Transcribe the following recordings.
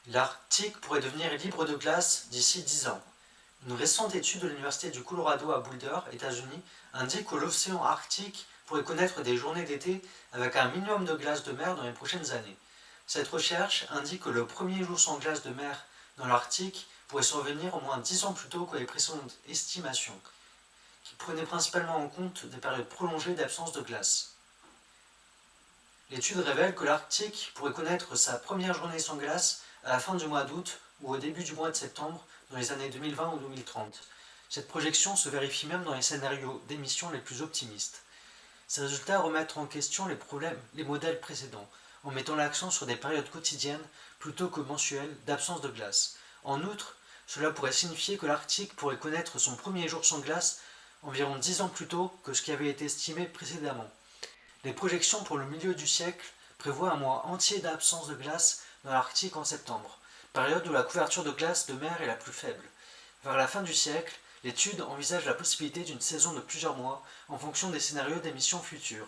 L'Arctique pourrait devenir libre de glace d'ici 10 ans. Une récente étude de l'Université du Colorado à Boulder, États-Unis, indique que l'océan Arctique pourrait connaître des journées d'été avec un minimum de glace de mer dans les prochaines années. Cette recherche indique que le premier jour sans glace de mer dans l'Arctique pourrait survenir au moins 10 ans plus tôt que les précédentes estimations, qui prenaient principalement en compte des périodes prolongées d'absence de glace. L'étude révèle que l'Arctique pourrait connaître sa première journée sans glace à la fin du mois d'août ou au début du mois de septembre dans les années 2020 ou 2030. Cette projection se vérifie même dans les scénarios d'émissions les plus optimistes. Ces résultats remettent en question les modèles précédents, en mettant l'accent sur des périodes quotidiennes plutôt que mensuelles d'absence de glace. En outre, cela pourrait signifier que l'Arctique pourrait connaître son premier jour sans glace environ 10 ans plus tôt que ce qui avait été estimé précédemment. Les projections pour le milieu du siècle prévoient un mois entier d'absence de glace dans l'Arctique en septembre, période où la couverture de glace de mer est la plus faible. Vers la fin du siècle, l'étude envisage la possibilité d'une saison de plusieurs mois en fonction des scénarios d'émissions futures.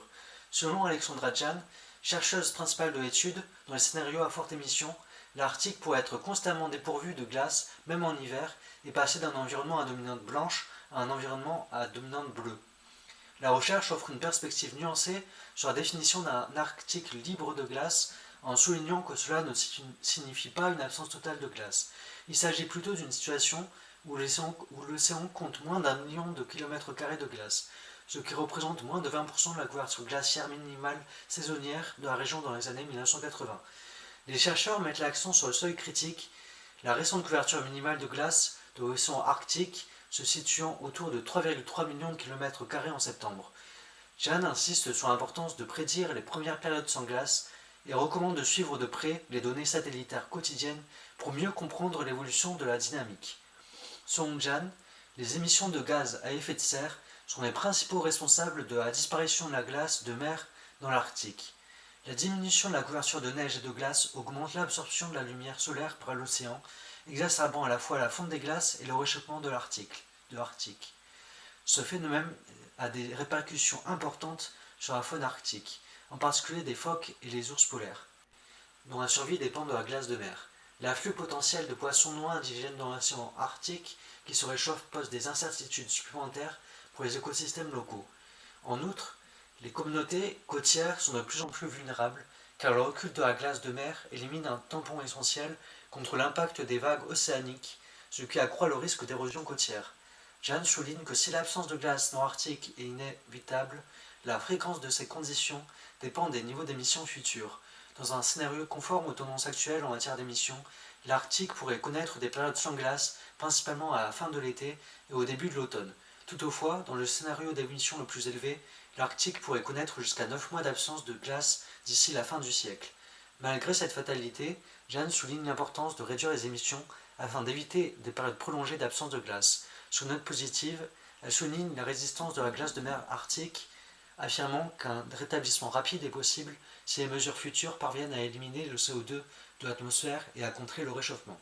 Selon Alexandra Jan, chercheuse principale de l'étude, dans les scénarios à forte émission, l'Arctique pourrait être constamment dépourvu de glace, même en hiver, et passer d'un environnement à dominante blanche à un environnement à dominante bleue. La recherche offre une perspective nuancée sur la définition d'un Arctique libre de glace, en soulignant que cela ne signifie pas une absence totale de glace. Il s'agit plutôt d'une situation où l'océan compte moins d'un million de kilomètres carrés de glace, ce qui représente moins de 20% de la couverture glaciaire minimale saisonnière de la région dans les années 1980. Les chercheurs mettent l'accent sur le seuil critique, la récente couverture minimale de glace de l'océan Arctique se situant autour de 3,3 millions de kilomètres carrés en septembre. Jan insiste sur l'importance de prédire les premières périodes sans glace et recommande de suivre de près les données satellitaires quotidiennes pour mieux comprendre l'évolution de la dynamique. Selon Jan, les émissions de gaz à effet de serre sont les principaux responsables de la disparition de la glace de mer dans l'Arctique. La diminution de la couverture de neige et de glace augmente l'absorption de la lumière solaire par l'océan, exacerbant à la fois la fonte des glaces et le réchauffement de l'Arctique. Ce phénomène a des répercussions importantes sur la faune arctique, en particulier des phoques et les ours polaires, dont la survie dépend de la glace de mer. L'afflux potentiel de poissons noirs indigènes dans l'océan Arctique qui se réchauffe pose des incertitudes supplémentaires pour les écosystèmes locaux. En outre, les communautés côtières sont de plus en plus vulnérables car le recul de la glace de mer élimine un tampon essentiel contre l'impact des vagues océaniques, ce qui accroît le risque d'érosion côtière. Jan souligne que si l'absence de glace dans l'Arctique est inévitable, la fréquence de ces conditions dépend des niveaux d'émissions futurs. Dans un scénario conforme aux tendances actuelles en matière d'émissions, l'Arctique pourrait connaître des périodes sans glace, principalement à la fin de l'été et au début de l'automne. Toutefois, dans le scénario d'émissions le plus élevé, l'Arctique pourrait connaître jusqu'à 9 mois d'absence de glace d'ici la fin du siècle. Malgré cette fatalité, Jan souligne l'importance de réduire les émissions afin d'éviter des périodes prolongées d'absence de glace. Sur une note positive, elle souligne la résistance de la glace de mer arctique, affirmant qu'un rétablissement rapide est possible si les mesures futures parviennent à éliminer le CO2 de l'atmosphère et à contrer le réchauffement.